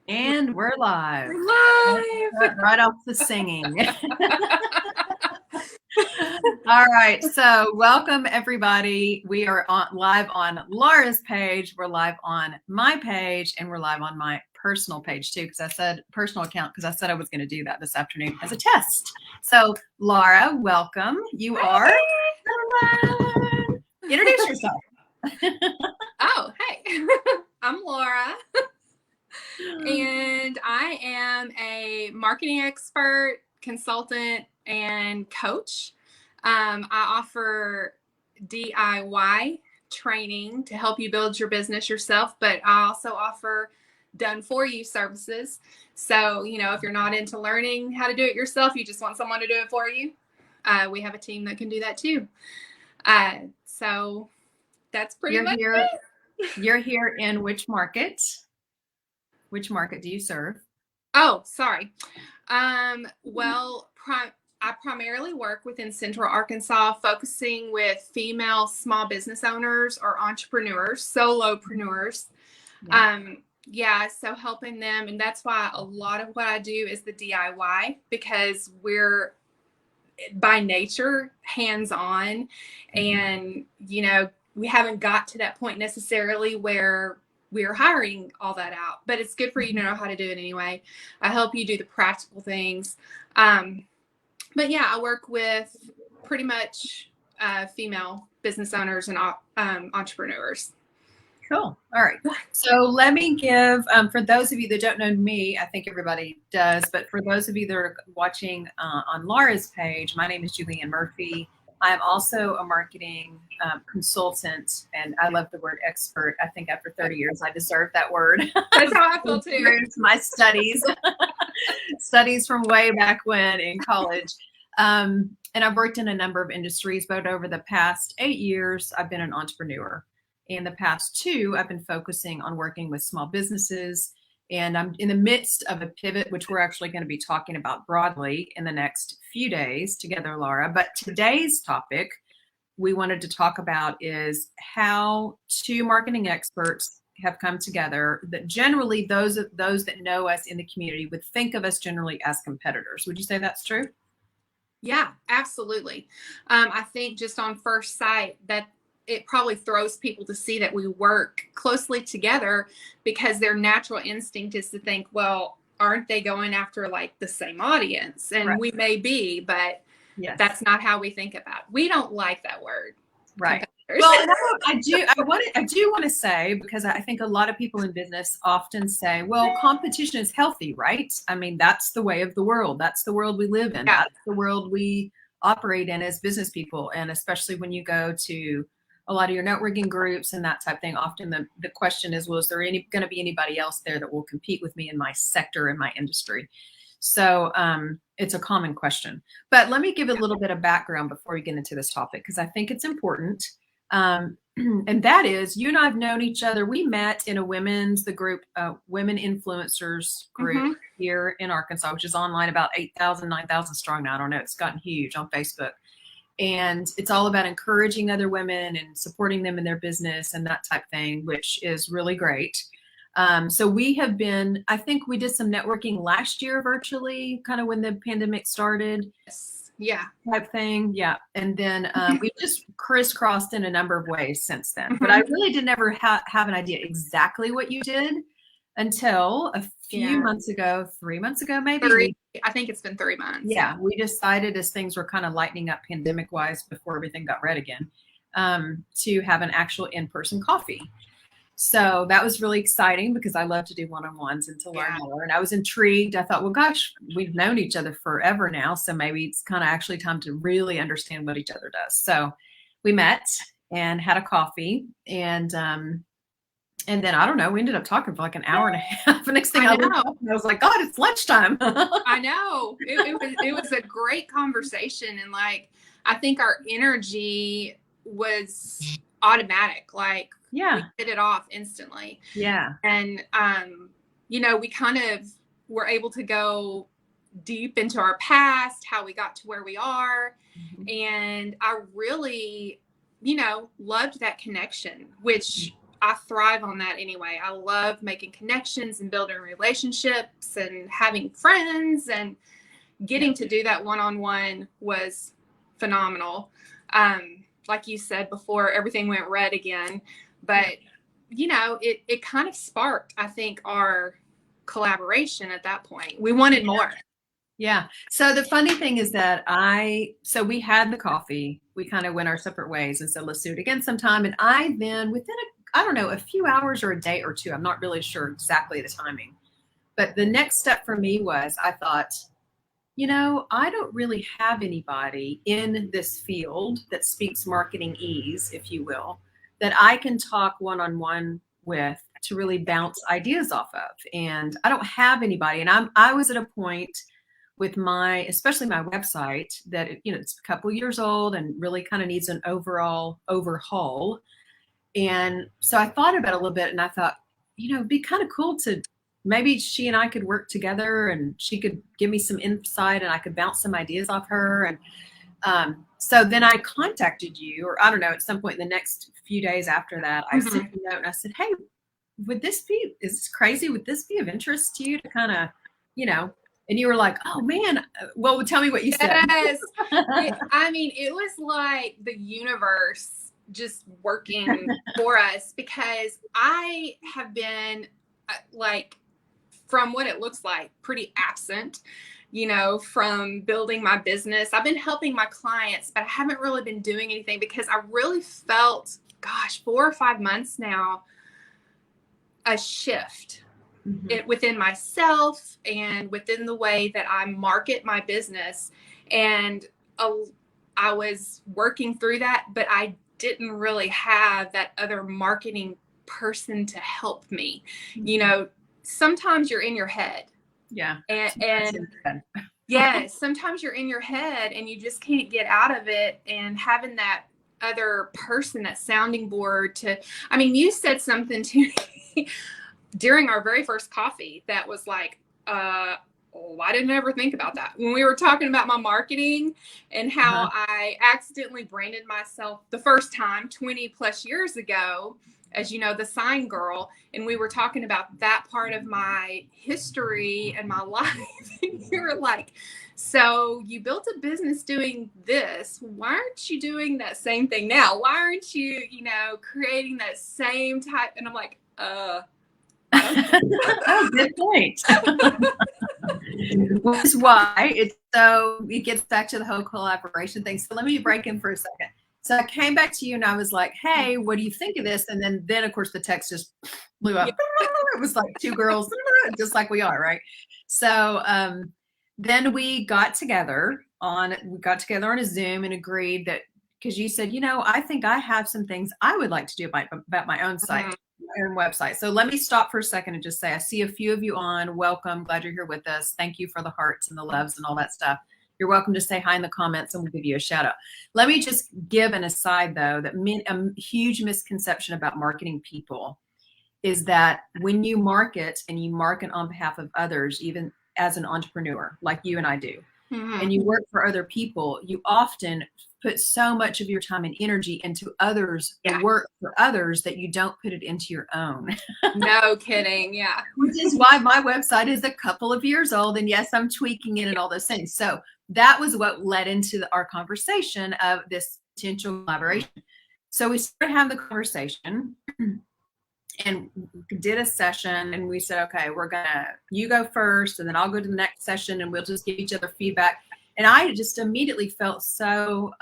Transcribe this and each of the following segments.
And we're live. We're live. Right off the singing. All right. So welcome everybody. We are live on Laura's page. We're live on my page, and we're live on my personal page too, because I said personal account because I said I was going to do that this afternoon as a test. So Laura, welcome. You are. Introduce yourself. Oh, hey. I'm Laura. And I am a marketing expert, consultant, and coach. I offer DIY training to help you build your business yourself, but I also offer done for you services. So, if you're not into learning how to do it yourself, you just want someone to do it for you, we have a team that can do that too. So that's pretty much it. You're here in which market? Which market do you serve? Oh, sorry. Well, I primarily work within Central Arkansas, focusing with female small business owners or entrepreneurs, solopreneurs. So helping them. And that's why a lot of what I do is the DIY, because we're by nature hands-on, and, we haven't got to that point necessarily where we're hiring all that out, but it's good for you to know how to do it anyway. I help you do the practical things. But yeah, I work with pretty much female business owners and entrepreneurs. Cool. All right. So let me give, for those of you that don't know me, I think everybody does, but for those of you that are watching on Laura's page, my name is JuliAnne Murphy. I'm also a marketing consultant, and I love the word expert. I think after 30 years, I deserve that word. That's how I feel too. My studies from way back when in college. And I've worked in a number of industries, but over the past 8 years, I've been an entrepreneur. In the past 2, I've been focusing on working with small businesses, and I'm in the midst of a pivot, which we're actually going to be talking about broadly in the next few days together, Laura. But today's topic we wanted to talk about is how 2 marketing experts have come together that generally those that know us in the community would think of us generally as competitors. Would you say that's true? Yeah, absolutely. I think just on first sight that it probably throws people to see that we work closely together, because their natural instinct is to think, well, aren't they going after like the same audience? And right. We may be, but yes. That's not how we think about it. We don't like that word. Right. Well, I do want to say, because I think a lot of people in business often say, well, competition is healthy, right? I mean, that's the way of the world. That's the world we live in. Yeah. That's the world we operate in as business people. And especially when you go to a lot of your networking groups and that type of thing, often the question is, well, is there going to be anybody else there that will compete with me in my sector, in my industry? So it's a common question. But let me give a little bit of background before we get into this topic, because I think it's important. And that is, you and I have known each other. We met in a women influencers group here in Arkansas, which is online, about 8,000, 9,000 strong now. I don't know. It's gotten huge on Facebook. And it's all about encouraging other women and supporting them in their business and that type of thing, which is really great. So we have been, I think we did some networking last year virtually, kind of when the pandemic started. Yeah. Type thing. Yeah. And then we've just crisscrossed in a number of ways since then. But I really didn't ever have an idea exactly what you did until a few months ago, 3 months ago, maybe. I think it's been 3 months. Yeah. We decided, as things were kind of lightening up pandemic wise before everything got red again, to have an actual in-person coffee. So that was really exciting, because I love to do one-on-ones and to learn more. And I was intrigued. I thought, well, gosh, we've known each other forever now. So maybe it's kind of actually time to really understand what each other does. So we met and had a coffee, and then I don't know, we ended up talking for like an hour and a half. The next thing I was like, God, it's lunchtime. I know. It was a great conversation. And like, I think our energy was automatic. Like, we hit it off instantly. Yeah. And, we kind of were able to go deep into our past, how we got to where we are. And I really, loved that connection, which I thrive on that anyway. I love making connections and building relationships and having friends, and getting to do that one-on-one was phenomenal. Like you said before, everything went red again, but it kind of sparked, I think, our collaboration at that point. We wanted more. Yeah. So the funny thing is that so we had the coffee, we kind of went our separate ways and said, let's do it again sometime. And I then within I don't know, a few hours or a day or two, I'm not really sure exactly the timing, but the next step for me was I thought, I don't really have anybody in this field that speaks marketing ease, if you will, that I can talk one-on-one with to really bounce ideas off of. And I don't have anybody. And I was at a point with especially my website that, it's a couple years old and really kind of needs an overall overhaul. And so I thought about it a little bit, and I thought, it'd be kind of cool to maybe she and I could work together, and she could give me some insight and I could bounce some ideas off her. And so then I contacted you, or I don't know, at some point in the next few days after that, I sent you a note and I said, hey, is this crazy? Would this be of interest to you to kind of, and you were like, oh man, well, tell me what you said. Yes. It was like the universe just working for us, because I have been from what it looks like, pretty absent, from building my business. I've been helping my clients, but I haven't really been doing anything, because I really felt, 4 or 5 months now, a shift within myself and within the way that I market my business. And I was working through that, but I didn't really have that other marketing person to help me. Sometimes you're in your head. Yeah. And yes, sometimes you're in your head and you just can't get out of it. And having that other person, that sounding board you said something to me during our very first coffee that was like, I didn't ever think about that. When we were talking about my marketing and how I accidentally branded myself the first time 20 plus years ago, as you know, the sign girl, and we were talking about that part of my history and my life. And you were like, so you built a business doing this. Why aren't you doing that same thing now? Why aren't you, creating that same type? And I'm like, oh, good point. Which is why it gets back to the whole collaboration thing. So let me break in for a second. So I came back to you and I was like, hey, what do you think of this? And then of course the text just blew up. It was like two girls, just like we are, right? So then we got together on a Zoom and agreed that, because you said, I think I have some things I would like to do about my own site. Own website. So let me stop for a second and just say, I see a few of you on. Welcome. Glad you're here with us. Thank you for the hearts and the loves and all that stuff. You're welcome to say hi in the comments and we'll give you a shout out. Let me just give an aside though, that a huge misconception about marketing people is that when you market and you market on behalf of others, even as an entrepreneur, like you and I do, and you work for other people, you often put so much of your time and energy into others, work for others, that you don't put it into your own. No kidding. Yeah. Which is why my website is a couple of years old. And yes, I'm tweaking it and all those things. So that was what led into our conversation of this potential collaboration. So we started having the conversation and did a session, and we said, okay, you go first and then I'll go to the next session and we'll just give each other feedback. And I just immediately felt so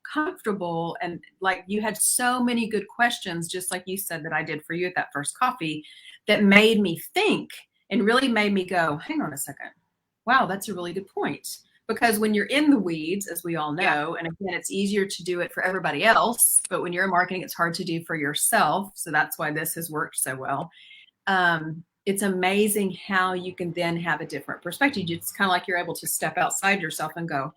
comfortable, and like you had so many good questions, just like you said that I did for you at that first coffee, that made me think and really made me go, hang on a second. Wow, that's a really good point. Because when you're in the weeds, as we all know, and again, it's easier to do it for everybody else, but when you're in marketing, it's hard to do for yourself. So that's why this has worked so well. It's amazing how you can then have a different perspective. It's kind of like you're able to step outside yourself and go,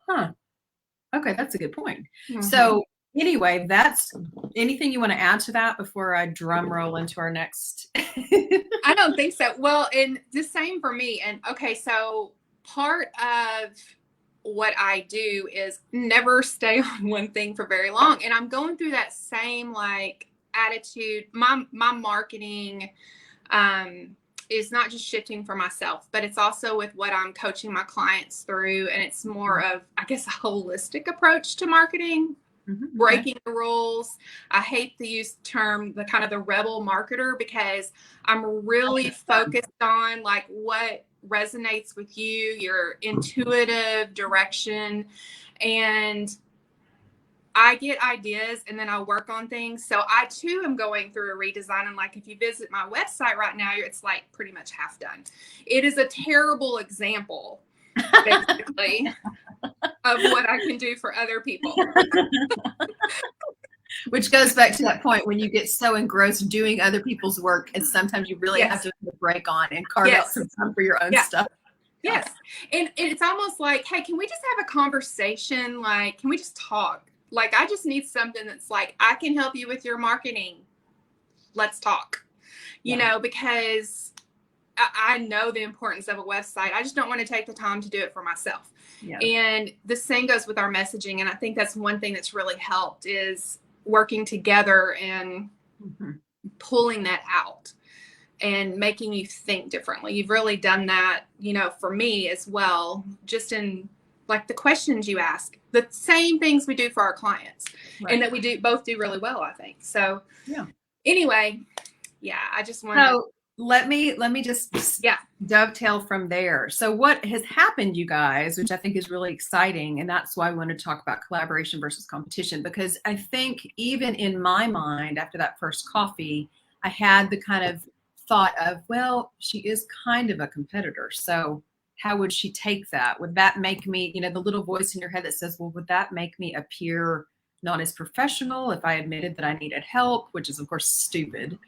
okay, that's a good point. So anyway, that's anything you want to add to that before I drum roll into our next? I don't think so. Well, and the same for me. And okay, so part of what I do is never stay on one thing for very long. And I'm going through that same attitude, my marketing is not just shifting for myself, but it's also with what I'm coaching my clients through. And it's more of, I guess, a holistic approach to marketing, breaking the rules. I hate to use the term, the kind of the rebel marketer, because I'm really focused on like what resonates with you, your intuitive direction. And I get ideas and then I work on things. So I too am going through a redesign. And like, if you visit my website right now, it's like pretty much half done. It is a terrible example, basically, of what I can do for other people. Which goes back to that point when you get so engrossed doing other people's work, and sometimes you really have to put a break on and carve out some time for your own stuff. Yes. And it's almost like, hey, can we just have a conversation? Like, can we just talk? Like, I just need something that's like, I can help you with your marketing. Let's talk, you know, because I know the importance of a website. I just don't want to take the time to do it for myself. Yeah. And the same goes with our messaging. And I think that's one thing that's really helped is working together and pulling that out and making you think differently. You've really done that, you know, for me as well, just in like the questions you ask, the same things we do for our clients, and that we both do really well, I think. So anyway, I just want to. Let me just dovetail from there. So what has happened, you guys, which I think is really exciting, and that's why I want to talk about collaboration versus competition, because I think even in my mind, after that first coffee, I had the kind of thought of, well, she is kind of a competitor. So how would she take that? Would that make me, you know, the little voice in your head that says, well, would that make me appear not as professional if I admitted that I needed help, which is of course stupid.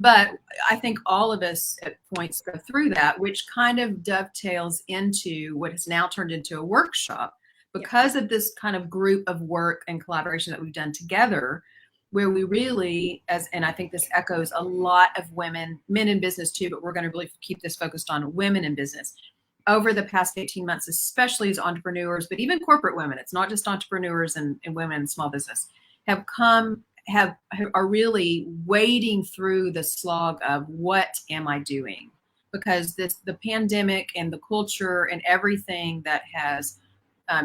But I think all of us at points go through that, which kind of dovetails into what has now turned into a workshop because of this kind of group of work and collaboration that we've done together, where we really, and I think this echoes a lot of women, men in business too, but we're going to really keep this focused on women in business. Over the past 18 months, especially as entrepreneurs, but even corporate women, it's not just entrepreneurs and women in small business, are really wading through the slog of what am I doing? Because the pandemic and the culture and everything that has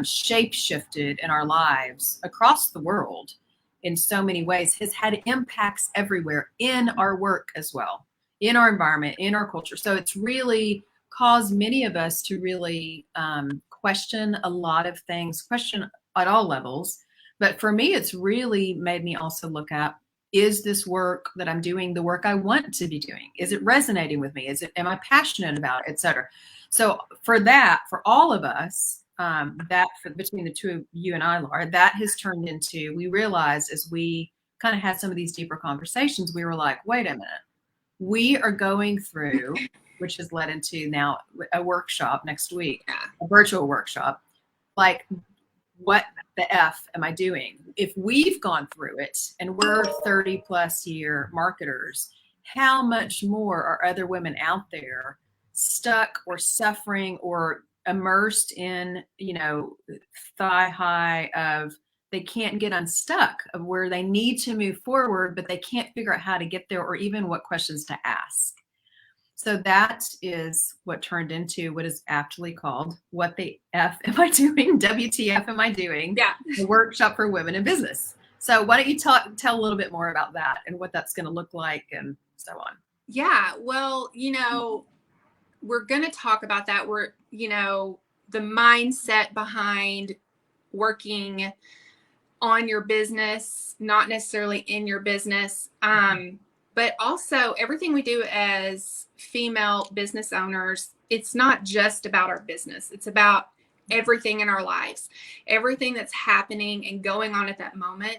shape shifted in our lives across the world in so many ways has had impacts everywhere in our work as well, in our environment, in our culture. So it's really caused many of us to really question a lot of things, question at all levels. But for me, it's really made me also look at, is this work that I'm doing the work I want to be doing? Is it resonating with me? Am I passionate about it, et cetera? So for all of us, between the two of you and I, Laura, that has turned into, we realized as we kind of had some of these deeper conversations, we were like, wait a minute, we are going through, which has led into now a workshop next week, a virtual workshop, like, what the F am I doing? If we've gone through it and we're 30 plus year marketers, how much more are other women out there stuck or suffering or immersed in, you know, thigh high of they can't get unstuck of where they need to move forward, but they can't figure out how to get there or even what questions to ask. So that is what turned into what is aptly called What the F Am I Doing? WTF Am I Doing? Yeah. The workshop for women in business. So why don't you tell a little bit more about that and what that's going to look like and so on. Yeah. Well, you know, we're going to talk about that. You know, the mindset behind working on your business, not necessarily in your business. But also everything we do as female business owners, it's not just about our business. It's about everything in our lives, everything that's happening and going on at that moment.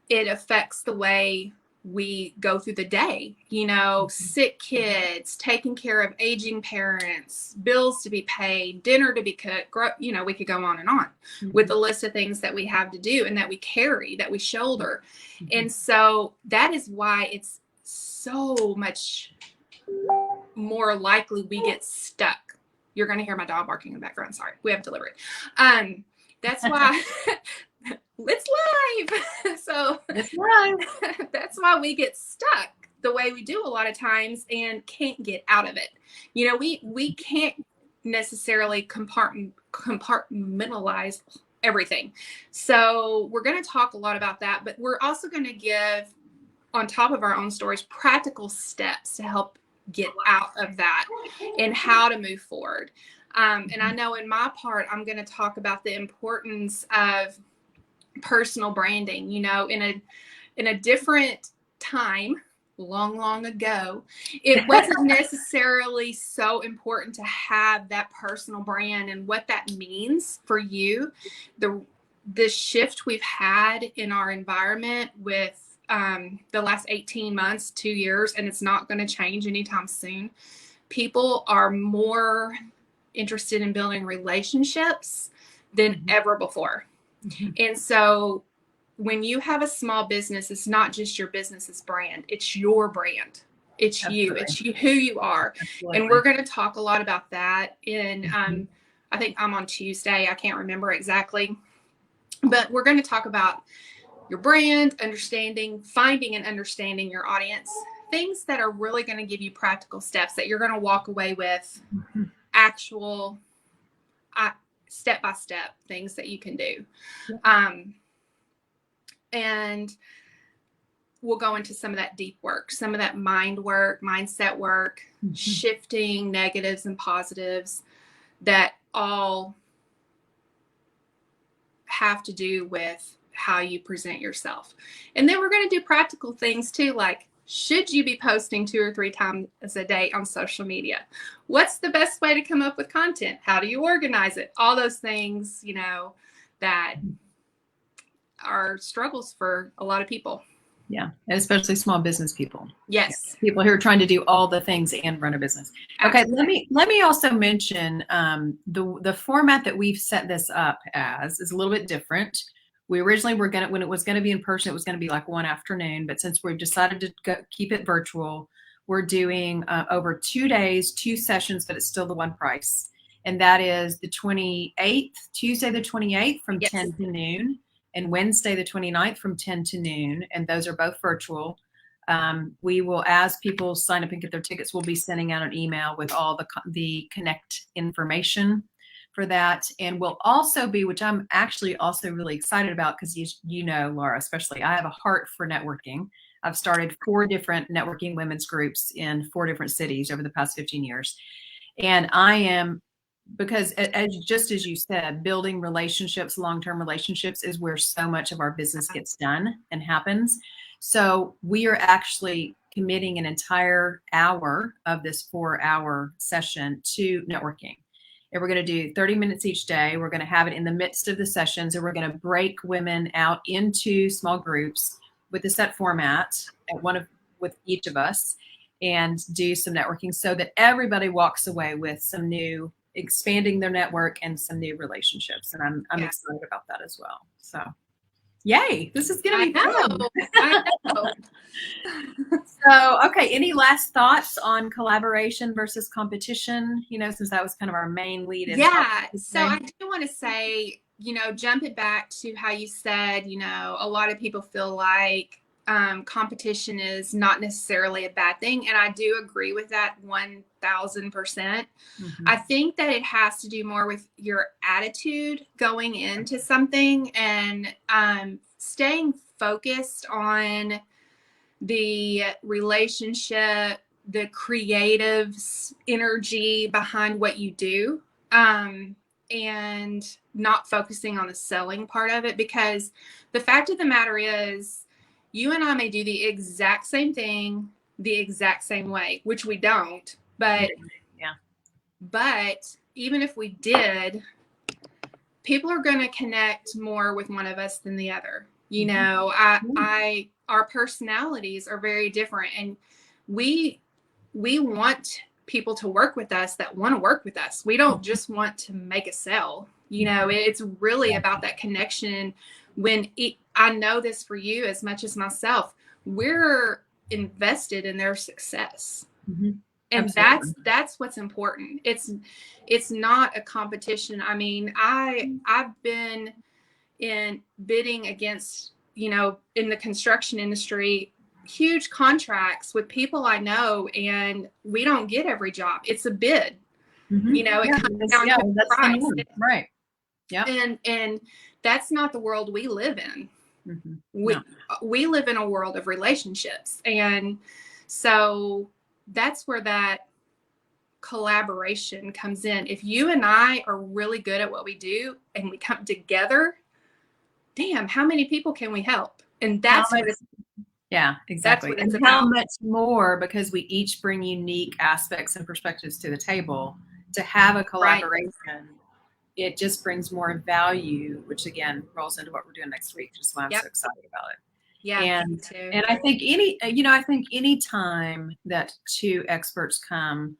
It affects the way we go through the day, you know, sick kids, taking care of aging parents, bills to be paid, dinner to be cooked, you know, we could go on and on with the list of things that we have to do and that we carry, that we shoulder. And so that is why it's so much more likely we get stuck. You're going to hear my dog barking in the background. Sorry, we have delivery. That's why it's live. So It's live. that's why we get stuck the way we do a lot of times and can't get out of it. You know, we can't necessarily compartmentalize everything. So we're going to talk a lot about that, but we're also going to give, on top of our own stories, practical steps to help get out of that and how to move forward. And I know in my part, I'm going to talk about the importance of personal branding. You know, in a different time, long ago, it wasn't necessarily so important to have that personal brand and what that means for you. The shift we've had in our environment with the last 18 months, 2 years, and it's not going to change anytime soon. People are more interested in building relationships than ever before. And so when you have a small business, it's not just your business's brand, it's your brand. It's you, it's you, who you are. Absolutely. And we're going to talk a lot about that in, I think I'm on Tuesday. I can't remember exactly, but we're going to talk about your brand, finding and understanding your audience, things that are really going to give you practical steps that you're going to walk away with, actual step-by-step things that you can do. And we'll go into some of that deep work, some of that mind work, mindset work, shifting negatives and positives that all have to do with how you present yourself. And then we're going to do practical things too, like, should you be posting 2 or 3 times a day on social media? What's the best way to come up with content? How do you organize it? All those things, you know, that are struggles for a lot of people. Yeah, especially small business people. Yes. People who are trying to do all the things and run a business. Absolutely. Okay, let me also mention the format that we've set this up as is a little bit different. We originally were going to, when it was going to be in person, it was going to be like one afternoon, but since we've decided to keep it virtual, we're doing over 2 days, 2 sessions, but it's still the one price. And that is the 28th, Tuesday the 28th from 10 to noon, and Wednesday the 29th from 10 to noon. And those are both virtual. We will, as people sign up and get their tickets, we'll be sending out an email with all the connect information for that. And we'll also be, which I'm actually also really excited about, because you know, Laura, especially, I have a heart for networking. I've started 4 different networking women's groups in 4 different cities over the past 15 years. And I am, because just as you said, building relationships, long-term relationships is where so much of our business gets done and happens. So we are actually committing an entire hour of this 4-hour session to networking. And we're going to do 30 minutes each day. We're going to have it in the midst of the sessions, and we're going to break women out into small groups with a set format with each of us, and do some networking so that everybody walks away with some new, expanding their network and some new relationships. And I'm excited about that as well. So yay, this is going to be fun. I know. So, okay, any last thoughts on collaboration versus competition? You know, since that was kind of our main lead. Yeah, so I do want to say, you know, jump it back to how you said, you know, a lot of people feel like competition is not necessarily a bad thing. And I do agree with that 1000%. I think that it has to do more with your attitude going into something, and staying focused on the relationship, the creative energy behind what you do, and not focusing on the selling part of it. Because the fact of the matter is, you and I may do the exact same thing the exact same way, which we don't, but even if we did, people are going to connect more with one of us than the other. You know, our personalities are very different, and we want people to work with us that want to work with us. We don't just want to make a sale. You know, it's really about that connection. I know this for you as much as myself, we're invested in their success. And that's what's important. It's not a competition. I mean, I've been in bidding against, you know, in the construction industry, huge contracts with people I know, and we don't get every job. It's a bid. You know, it comes down to the price. Right. Yeah. And that's not the world we live in. We live in a world of relationships. And so that's where that collaboration comes in. If you and I are really good at what we do and we come together, damn, how many people can we help? And that's what it's, yeah, exactly. That's what it's and about. How much more, because we each bring unique aspects and perspectives to the table, to have a collaboration, it just brings more value, which again rolls into what we're doing next week, which is why I'm so excited about it. Yeah, and me too. And I think any time that two experts come,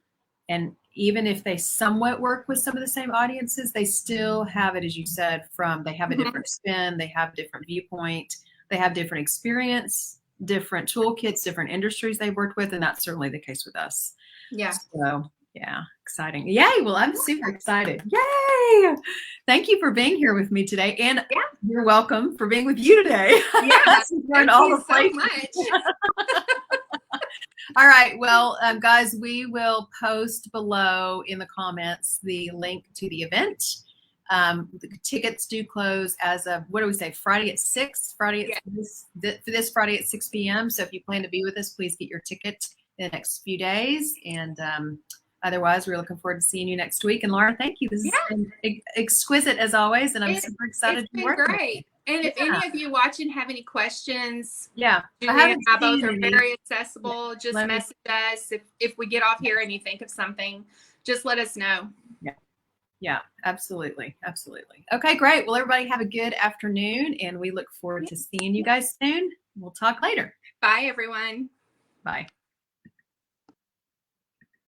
and even if they somewhat work with some of the same audiences, they still have it, as you said, they have a different spin, they have a different viewpoint, they have different experience, different toolkits, different industries they've worked with, and that's certainly the case with us. Yeah. So yeah, exciting. Yay. Well, I'm super excited. Yay. Thank you for being here with me today. And you're welcome for being with you today. Yeah. Thank you so much. All right. Well, guys, we will post below in the comments the link to the event. The tickets do close as of, what do we say, Friday at 6? This Friday at 6 p.m. So if you plan to be with us, please get your ticket in the next few days. And otherwise, we're looking forward to seeing you next week. And Laura, thank you. This has been exquisite as always, and I'm super excited to be working. It's been great. And if any of you watching have any questions, Julie and I both are very accessible. Just message us if we get off here and you think of something. Just let us know. Yeah, absolutely. Okay, great. Well, everybody have a good afternoon, and we look forward to seeing you guys soon. We'll talk later. Bye, everyone. Bye.